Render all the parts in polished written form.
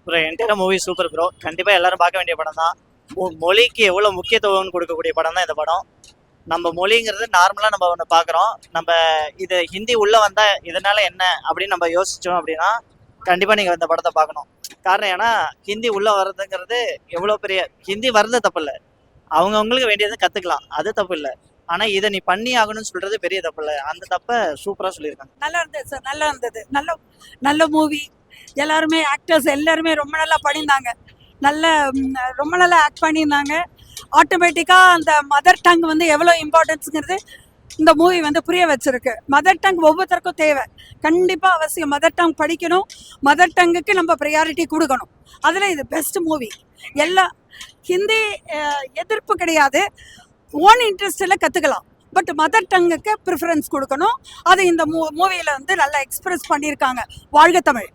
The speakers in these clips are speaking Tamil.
ஒரு என்டையர் மூவி சூப்பர் ப்ரோ. கண்டிப்பா எல்லாரும் பார்க்க வேண்டிய படம் தான். மொழிக்கு எவ்வளவு முக்கியத்துவம் கொடுக்கக்கூடிய படம் தான் இந்த படம். நம்ம மொழிங்கிறது நார்மலா நம்ம ஒன்று பார்க்குறோம். நம்ம இது ஹிந்தி உள்ள வந்தா இதனால என்ன அப்படின்னு நம்ம யோசிச்சோம் அப்படின்னா கண்டிப்பா நீங்க இந்த படத்தை பார்க்கணும். காரணம் ஏன்னா ஹிந்தி உள்ள வர்றதுங்கிறது எவ்வளவு பெரிய ஹிந்தி வர்றது தப்பு இல்லை. அவங்கவுங்களுக்கு வேண்டியதை கத்துக்கலாம், அது தப்பு இல்லை. ஆனா இதை நீ பண்ணி ஆகணும்னு சொல்றது பெரிய தப்பு இல்லை. அந்த தப்பை சூப்பரா சொல்லியிருக்காங்க. நல்லா இருந்தது சார், நல்லா இருந்தது. நல்ல நல்ல மூவி. எல்லாருமே ஆக்டர்ஸ் எல்லாருமே ரொம்ப நல்லா பண்ணியிருந்தாங்க. நல்ல ரொம்ப நல்லா ஆக்ட் பண்ணியிருந்தாங்க. ஆட்டோமேட்டிக்காக அந்த மதர் டங் வந்து எவ்வளோ இம்பார்ட்டன்ஸுங்கிறது இந்த மூவி வந்து புரிய வச்சிருக்கு. மதர் டங் ஒவ்வொருத்தருக்கும் தேவை, கண்டிப்பாக அவசியம். மதர் டங் படிக்கணும், மதர் டங்குக்கு நம்ம ப்ரையாரிட்டி கொடுக்கணும். அதில் இது பெஸ்ட் மூவி. எல்லா ஹிந்தி எதிர்ப்பு கிடையாது, ஓன் இன்ட்ரெஸ்டில் கற்றுக்கலாம். பட் மதர் டங்குக்கு ப்ரிஃபரன்ஸ் கொடுக்கணும். அது இந்த மூவியில் வந்து நல்லா எக்ஸ்பிரஸ் பண்ணியிருக்காங்க. வாழ்க தமிழ்.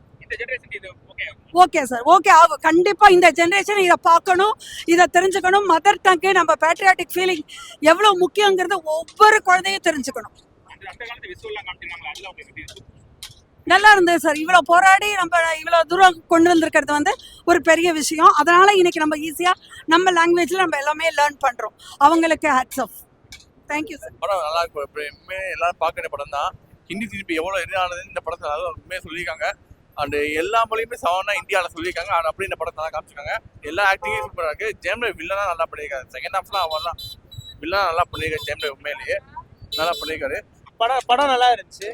ஓகே சார், ஓகே ஆகும். கண்டிப்பாக இந்த ஜென்ரேஷன் இதை பார்க்கணும், இதை தெரிஞ்சுக்கணும். மதர் டங்கு நம்ம பேட்ரியாட்டிக் ஃபீலிங் எவ்வளோ முக்கியங்கிறத ஒவ்வொரு குழந்தையும் தெரிஞ்சுக்கணும். நல்லா இருந்தது சார். இவ்வளோ போராடி நம்ம இவ்வளோ தூரம் கொண்டு வந்திருக்கிறது வந்து ஒரு பெரிய விஷயம். அதனால இன்னைக்கு நம்ம ஈஸியாக நம்ம லாங்குவேஜில் நம்ம எல்லாமே லேர்ன் பண்ணுறோம். அவங்களுக்கு ஹேட்ஸ் ஆஃப். Thank you sir. படம் நல்லா இருக்கும். எப்பயுமே எல்லாரும் பார்க்க வேண்டிய படம் தான். ஹிந்தி திருப்பி எவ்வளோ எதிரானதுன்னு இந்த படத்தை நல்லா உண்மையாக சொல்லியிருக்காங்க. அண்ட் எல்லா மொழியுமே சவனா இந்தியாவில் சொல்லியிருக்காங்க. அண்ட் அப்படி இந்த படத்தை நல்லா காமிச்சிருக்காங்க. எல்லா ஆக்டிங்கும் சூப்பராக இருக்குது. ஜேம்ல வில்லனாக நல்லா பண்ணியிருக்காரு. செகண்ட் ஹாஃப்லாம் அவர்லாம் வில்லனாக நல்லா பண்ணியிருக்காரு. ஜேம்ல உண்மையிலேயே நல்லா பண்ணியிருக்காரு. படம் நல்லா இருந்துச்சு.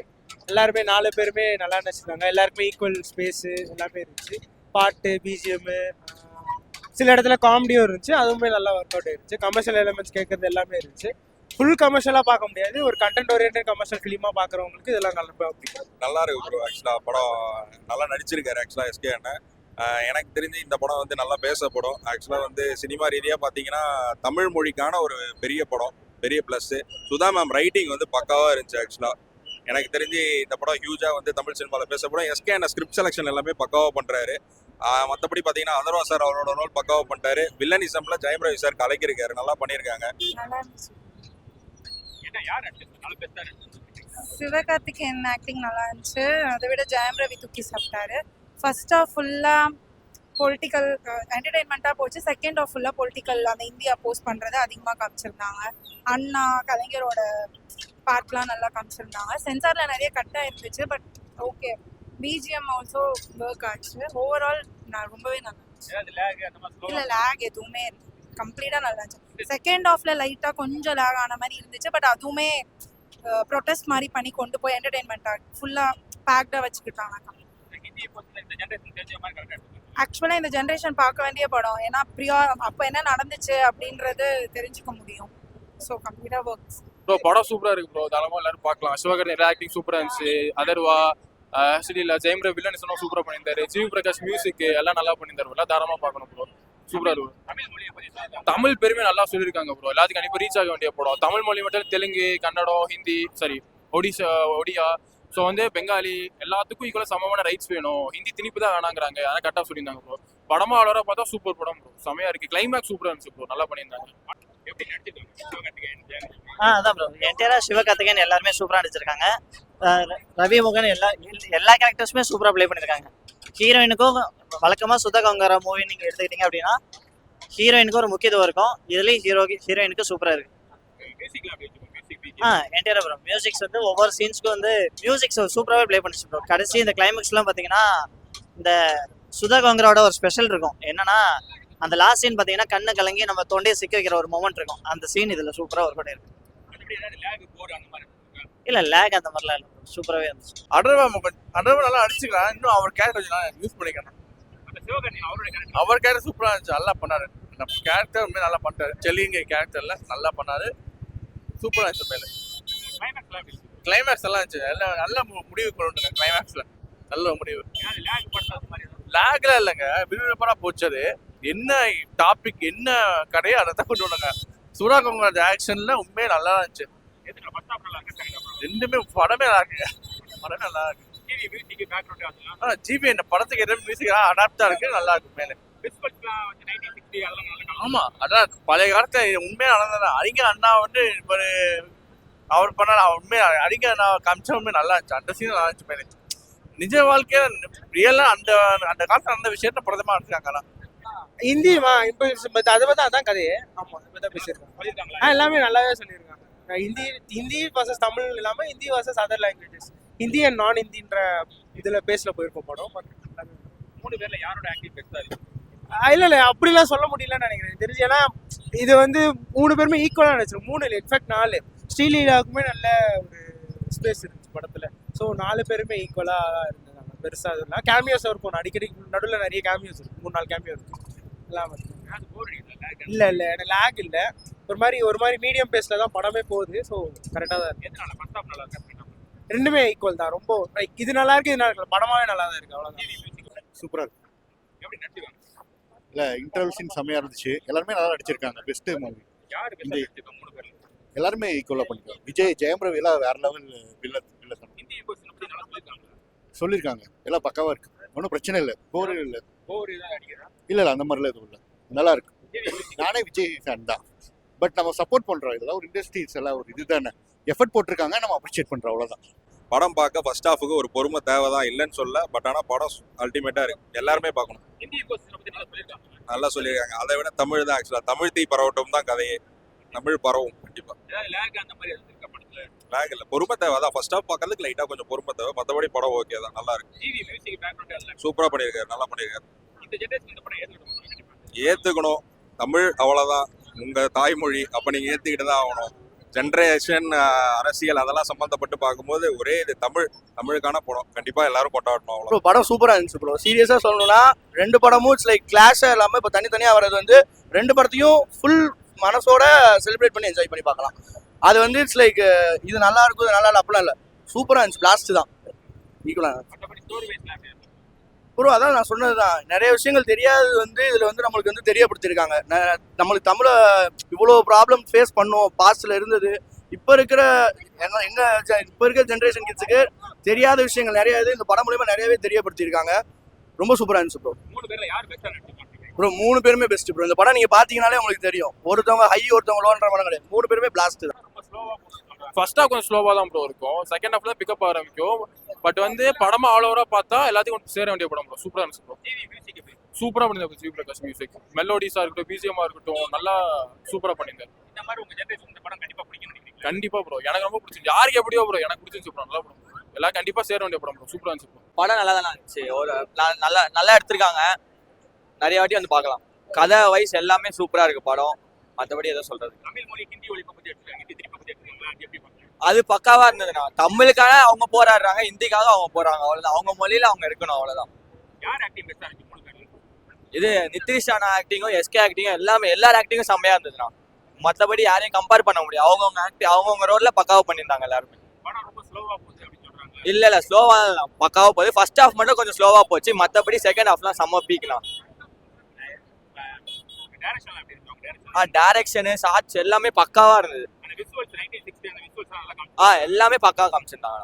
எல்லாருமே 4 பேருமே நல்லா நடிச்சிருந்தாங்க. எல்லாருக்குமே ஈக்குவல் ஸ்பேஸு எல்லாமே இருந்துச்சு. பாட்டு, பிஜிஎம்மு, சில இடத்துல காமெடியும் இருந்துச்சு. அதுவுமே நல்லா ஒர்க் அவுட் ஆயிருந்துச்சு. கமர்ஷியல் எலிமெண்ட்ஸ் கேட்கறது எல்லாமே இருந்துச்சு. ஃபுல் கமர்ஷியலாக பார்க்க முடியாது, ஒரு கண்டென்ட் ஓரியன்ட் கமர்ஷியல் ஃபிலிமாக பார்க்குறவங்களுக்கு இதெல்லாம் நல்லா பிடிக்கும். நல்லா இருக்கு ப்ரோ. ஆக்சுவலாக படம் நல்லா நடிச்சிருக்காரு. ஆக்சுவலாக எஸ்கே அண்ணன் எனக்கு தெரிஞ்சு இந்த படம் வந்து நல்லா பேசப்படும். ஆக்சுவலாக வந்து சினிமா ரீதியாக பார்த்தீங்கன்னா தமிழ் மொழிக்கான ஒரு பெரிய படம், பெரிய ப்ளஸ்ஸு. சுதா மேம் ரைட்டிங் வந்து பக்காவாக இருந்துச்சு. ஆக்சுவலாக எனக்கு தெரிஞ்சு இந்த படம் ஹியூஜாக வந்து தமிழ் சினிமாவில் பேசப்படும். எஸ்கே அண்ணன் ஸ்கிரிப்ட் செலெக்ஷன் எல்லாமே பக்காவாக பண்ணுறாரு. மற்றபடி பார்த்தீங்கன்னா அதர்வா சார் அவரோட ரோல் பக்காவாக பண்ணிட்டாரு. வில்லனிசம்ல ஜெயம் ரவி சார் கலக்கியிருக்காரு, நல்லா பண்ணியிருக்காங்க. சிவகார்த்திகேயன் ஆக்டிங் நல்லா இருந்துச்சு. அதை விட ஜெயம் ரவி தூக்கி சாப்பிட்டாரு. ஃபர்ஸ்ட் ஆஃப் ஃபுல்லாக பொலிட்டிக்கல் என்டர்டெயின்மெண்ட்டாக போச்சு. செகண்ட் ஆஃப் ஃபுல்லாக பொலிட்டிக்கல் அந்த இந்தியா போஸ்ட் பண்ணுறது அதிகமாக காமிச்சிருந்தாங்க. அண்ணா கலைஞரோட பார்ட்லாம் நல்லா காமிச்சிருந்தாங்க. சென்சாரில் நிறைய கட்டாக இருந்துச்சு, but okay. BGM also work ஆச்சு. ஓவரால் நான் ரொம்பவே நல்லா இருந்துச்சு. இல்லை லேக் எதுவுமே கம்ப்ளீட்டாக நல்லா இருந்துச்சு. செகண்ட் ஆஃப்ல லைட்டாக கொஞ்சம் லேக் ஆன மாதிரி இருந்துச்சு, பட் அதுவுமே ப்ரொட்டஸ்ட் மாதிரி பண்ணி கொண்டு போய் என்டர்டெயின்மெண்ட்டாக ஃபுல்லாக பேக்டாக வச்சுக்கிட்டாங்க. ஆக்சுவலாக இந்த ஜென்ரேஷன் பார்க்க வேண்டிய படம். ஏன்னா அப்போ என்ன நடந்துச்சு அப்படின்றது தெரிஞ்சுக்க முடியும். ஸோ கம்ப்ளீட்டாக ஒர்க்ஸ். ப்ரோ படம் சூப்பராக இருக்கு ப்ரோ. தாராளமாக எல்லாரும் பார்க்கலாம். சிவகார்த்திகேயன் எல்லா ஆக்டிங் சூப்பராக இருந்துச்சு. அதர்வா ஸ்ரீலா ஜெயம் ரவி வில்லன் சொன்னா சூப்பராக பண்ணியிருந்தாரு. ஜிவி பிரகாஷ் மியூசிக் எல்லாம் நல்லா பண்ணியிருந்தாரு. எல்லாம் தாராளமாக பார்க்கணும் ப்ரோ. சூப்பராக இருக்கும். தமிழ் பெருமை நல்லா சொல்லியிருக்காங்க ப்ரோ. எல்லாத்துக்கும் கண்டிப்பாக ரீச் ஆக வேண்டிய படம். தமிழ் மொழி மட்டும் தெலுங்கு, கன்னடம், ஹிந்தி, ஒடியா, ஸோ வந்து பெங்காலி எல்லாத்துக்கும் ஈக்குவலாக சமமான ரைட்ஸ் வேணும். ஹிந்தி திணிப்பு தான் வேணாங்கிறாங்க, ஆனால் கரெக்டாக சொல்லியிருந்தாங்க ப்ரோ. படமா அவ்வளோ பார்த்தா சூப்பர் படம் ப்ரோ. செமையாக இருக்குது. கிளைமேக்ஸ் சூப்பராக இருந்துச்சு ப்ரோ. நல்லா பண்ணியிருந்தாங்க. அதான் ப்ரோ, என்டையரா சிவகார்த்திகேயன் எல்லாருமே சூப்பரா நடிச்சிருக்காங்க. ரவி முகன் எல்லா கேரக்டர்ஸுமே சூப்பரா ப்ளே பண்ணிருக்காங்க. ஹீரோயினுக்கும் வழக்கமா சுதா கங்கரா மூவி நீங்க எடுத்துக்கிட்டீங்க அப்படின்னா ஹீரோயினுக்கும் ஒரு முக்கியத்துவம் இருக்கும். இதுலயும் ஹீரோயினுக்கு சூப்பரா இருக்கு. என்டையரா ப்ரோ மியூசிக்ஸ் வந்து ஒவ்வொரு சீன்ஸ்க்கும் வந்து மியூசிக்ஸ் சூப்பராகவே ப்ளே பண்ணிச்சு ப்ரோ. கடைசி இந்த கிளைமேக்ஸ்லாம் பார்த்தீங்கன்னா இந்த சுதா கங்கராவோட ஒரு ஸ்பெஷல் இருக்கும். என்னன்னா அந்த லாஸ்ட் சீன் பார்த்தீங்கன்னா கண்ணை கலங்கி நம்ம தொண்டையை சிக்க வைக்கிற ஒரு மொமெண்ட் இருக்கும். அந்த சீன் இதில் சூப்பராக ஒர்க் அவுட் இருக்கு. இல்லை லேக் அந்த மாதிரிலாம் இல்லை, சூப்பராகவே இருந்துச்சு. அதர்வா நல்லா அடிச்சுக்கலாம். இன்னும் அவர் கேரக்டர் யூஸ் பண்ணிக்கணும். அவர் கேரக்டர் சூப்பராக இருந்துச்சு. நல்லா பண்ணாரு. கேரக்டர் உண்மையாக நல்லா பண்ணிட்டாரு. செல்லிங்க கேரக்டர்ல நல்லா பண்ணாரு. சூப்பராக இருந்துச்சு. மேலே கிளைமேக்ஸ் எல்லாம் இருந்துச்சு. எல்லாம் நல்ல முடிவு கொண்டு வந்தாங்க. கிளைமேக்ஸ்ல நல்ல முடிவு. லேக்ல இல்லைங்க, விறுவிறுப்பாக போச்சு. அது என்ன டாபிக் என்ன கதையோ அதை தான் கொண்டு வந்தாங்க. சுதா கங்கரா ஆக்ஷன்ல உண்மையே நல்லா இருந்துச்சு. ரெண்டுமே படமே நல்லா இருக்குங்க. படமே நல்லா இருக்கு. ஜிபி இந்த படத்துக்கு எதாவது மியூசிக் அடாப்டா இருக்கு, நல்லா இருக்கு. மேலே ஆமா, அதான் பழைய காலத்துல உண்மையா நடந்தது. அறிஞர் அண்ணா வந்து அவர் பண்ணாரு. உண்மையா அறிஞர் அண்ணா காமிச்ச உண்மை நல்லா இருந்துச்சு. அந்த சீன் நல்லா இருந்துச்சு. மேலே நிஜ வாழ்க்கையில ரியலா அந்த அந்த காலத்துல அந்த விஷயத்த பிரதமா எடுத்துக்காங்க. ஹிந்திமா இப்போ அதை பற்றி அதான் கதையே. ஆமாம், அதை பற்றி தான் பேசியிருக்காங்க. எல்லாமே நல்லாவே சொல்லியிருக்காங்க. ஹிந்தி ஹிந்தி வர்சஸ் தமிழ் இல்லாமல் Hindi versus other languages, Hindi and நான் ஹிந்தின்ற இதில் பேசல போயிருக்க படம். மூணு பேர்ல யாரோட ஆக்டிங் பெஸ்டா இருக்கு? இல்லை அப்படிலாம் சொல்ல முடியலன்னு நினைக்கிறேன் எனக்கு தெரிஞ்சு. ஏன்னா இது வந்து 3 பேருமே ஈக்குவலாக நினச்சிடும். 3 இல்லை, இன்ஃபேக்ட் 4. ஸ்ரீலீலாவுக்குமே நல்ல ஒரு ஸ்பேஸ் இருந்துச்சு படத்தில். ஸோ 4 பேருமே ஈக்குவலாக தான் இருந்தாங்க. பெருசாக இது இல்லை. கேமியோஸ் இருக்கும், அடிக்கடி நடுவில் நிறைய கேமியோஸ் இருக்கும். 3-4 கேமியோ இருக்கும். எல்லாம் இல்லை எனக்கு லேக் இல்லை. ஒரு மாதிரி மீடியம் பேஸில் தான் படமே போகுது. ஸோ கரெக்டாக தான் இருக்கு. ரெண்டுமே ஈக்குவல் தான். ரொம்ப இது நல்லா இருக்கு, இது நல்லா இருக்கு. படமாவே நல்லா தான் இருக்கு. அவ்வளோதான். சூப்பராக இருக்கு. இல்லை, இன்டர்வல் சீன் செம்மையாக இருந்துச்சு. எல்லாருமே நல்லா நடிச்சிருக்காங்க. Best movie. எல்லாருமே ஈக்குவலாக பண்ணிருக்காங்க. விஜய், ஜெயம் ரவி எல்லாம் வேற லெவல் வில்லன் சொல்லியிருக்காங்க. எல்லாம் பக்காவாக இருக்கு. ஒன்றும் பிரச்சனை இல்லை. போர் இல்லை. இல்லை அந்த மாதிரிலாம் எதுவும் இல்லை. நல்லா இருக்கு. நானே விஜய் ஃபேன் தான். பட் நம்ம சப்போர்ட் பண்ணுறோம். இதெல்லாம் ஒரு இண்டஸ்ட்ரீஸ் எல்லாம் ஒரு இது தானே. எஃபர்ட் போட்டிருக்காங்க, நம்ம அப்ரிஷியேட் பண்ணுறோம். அவ்வளோதான். படம் பார்க்க ஃபர்ஸ்ட் ஹாஃபுக்கு ஒரு பொறுமை தேவை தான், இல்லைன்னு சொல்ல. பட் ஆனால் படம் அல்டிமேட்டாக இருக்கு. எல்லாருமே பார்க்கணும். நல்லா சொல்லியிருக்காங்க. அதை விட தமிழ் தான் ஆக்சுவலாக. தமிழ் தீ பரவட்டும் தான் கதையே. தமிழ் பரவும் கண்டிப்பாக. லேக் இல்லை, பொறுமை தேவை தான். ஃபர்ஸ்ட் ஹாஃப் பார்க்கறதுக்கு லைட்டாக கொஞ்சம் பொறுமை தேவை. மற்றபடி படம் ஓகே தான், நல்லா இருக்கு. சூப்பராக பண்ணியிருக்காரு, நல்லா பண்ணியிருக்காரு. ஏற்றுக்கணும். தமிழ் அவ்வளோதான் உங்கள் தாய்மொழி. அப்போ நீங்கள் ஏற்றுக்கிட்டு தான் ஆகணும். ஜென்ரேஷன், அரசியல் அதெல்லாம் சம்மந்தப்பட்டு பார்க்கும்போது ஒரே இது தமிழுக்கான படம். கண்டிப்பாக எல்லாரும் கொண்டாடணும். அவ்வளோ. படம் சூப்பராக இருந்துச்சு ப்ரோ. சீரியஸாக சொல்லணும்னா 2 படமும் இட்ஸ் லைக் கிளாஷாக இல்லாமல் இப்போ தனித்தனியாக வர்றது வந்து 2 படத்தையும் ஃபுல் மனசோட செலிப்ரேட் பண்ணி என்ஜாய் பண்ணி பார்க்கலாம். அது வந்து இட்ஸ் லைக் இது நல்லா இருக்கும், இது நல்லா இல்லை அப்படிலாம் இல்லை. சூப்பராக இருந்துச்சு. பிளாஸ்ட் தான் ஈக்குவலாக ப்ரோ. அதான் நான் சொன்னது தான். நிறைய விஷயங்கள் தெரியாது வந்து இதில் வந்து நம்மளுக்கு வந்து தெரியப்படுத்திருக்காங்க. நம்மளுக்கு தமிழை இவ்வளோ ப்ராப்ளம் ஃபேஸ் பண்ணோம், பாஸ்டில் இருந்தது. இப்போ இருக்கிற இப்போ இருக்கிற ஜென்ரேஷன் கிட்ஸுக்கு தெரியாத விஷயங்கள் நிறைய இது இந்த படம் மூலியமாக நிறையவே தெரியப்படுத்தியிருக்காங்க. ரொம்ப சூப்பராக இருந்துச்சு ப்ரோ. ப்ரோ 3 பேருமே பெஸ்ட் ப்ரோ. இந்த படம் நீங்கள் பார்த்தீங்கனாலே உங்களுக்கு தெரியும். ஒருத்தவங்க ஹை, ஒருத்தவங்க லோன்ற படம் கிடையாது. 3 பேருமே பிளாஸ்ட் தான். ஃபர்ஸ்ட் ஹாஃப் கொஞ்சம் ஸ்லோவாக தான் ப்ரோ இருக்கும். செகண்ட் ஹாஃப்ல பிக்கப் ஆரம்பிக்கும். பட் வந்து படமா ஆல் ஓவரா பார்த்தா எல்லாத்தையும் கொஞ்சம் சேர வேண்டிய படம் ப்ரோ. சூப்பராக இருந்துச்சு ப்ரோ. சூப்பராக பண்ணியிருந்தாரு ஜிவி பிரகாஷ். மியூசிக், மெலோடிஸாக இருக்கட்டும், பிஜிஎம்மாக இருக்கட்டும், நல்லா சூப்பராக பண்ணியிருந்தாரு. கண்டிப்பா ப்ரோ, எனக்கு ரொம்ப பிடிச்சிருந்துச்சு. யாருக்கு எப்படியோ ப்ரோ, எனக்கு பிடிச்சிருந்துச்சு ப்ரோ. நல்லா ப்ரோ, எல்லாம் கண்டிப்பா சேர வேண்டிய படம் ப்ரோ. சூப்பராக இருந்துச்சு ப்ரோ. படம் நல்லா தானே இருந்துச்சு. ஒரு நல்லா எடுத்திருக்காங்க. நிறைய வாட்டி வந்து பார்க்கலாம். கதை வைஸ் எல்லாமே சூப்பராக இருக்கு படம். மற்றபடி எதை சொல்றது, அது பக்காவா இருந்ததுண்ணா. தமிழுக்காக அவங்க போராடுறாங்க, ஹிந்திக்காக அவங்க போறாங்க. அவ்வளவுதான். அவங்க மொழியில அவங்க இருக்கணும், அவ்வளவுதான். இது நிதிஷான ஆக்டிங்கும் எஸ்கே ஆக்டிங்கும் எல்லாமே எல்லார் ஆக்டிங்கும் செம்மையா இருந்ததுண்ணா. மற்றபடி யாரையும் கம்பேர் பண்ண முடியாது. அவங்கவுங்க ரோல்ல பக்காவா பண்ணியிருந்தாங்க எல்லாருமே. இல்ல ஸ்லோவா பக்காவா போகுது. ஃபர்ஸ்ட் ஹாஃப் மட்டும் கொஞ்சம் ஸ்லோவா போச்சு. மற்றபடி செகண்ட் ஹாஃப்லாம் செம்ம பீக்லாம். டைரக்ஷனு, ஷார்ட்ஸ் எல்லாமே பக்காவா இருந்தது. எல்லாமே பக்காவா காமிச்சிருந்தாங்க.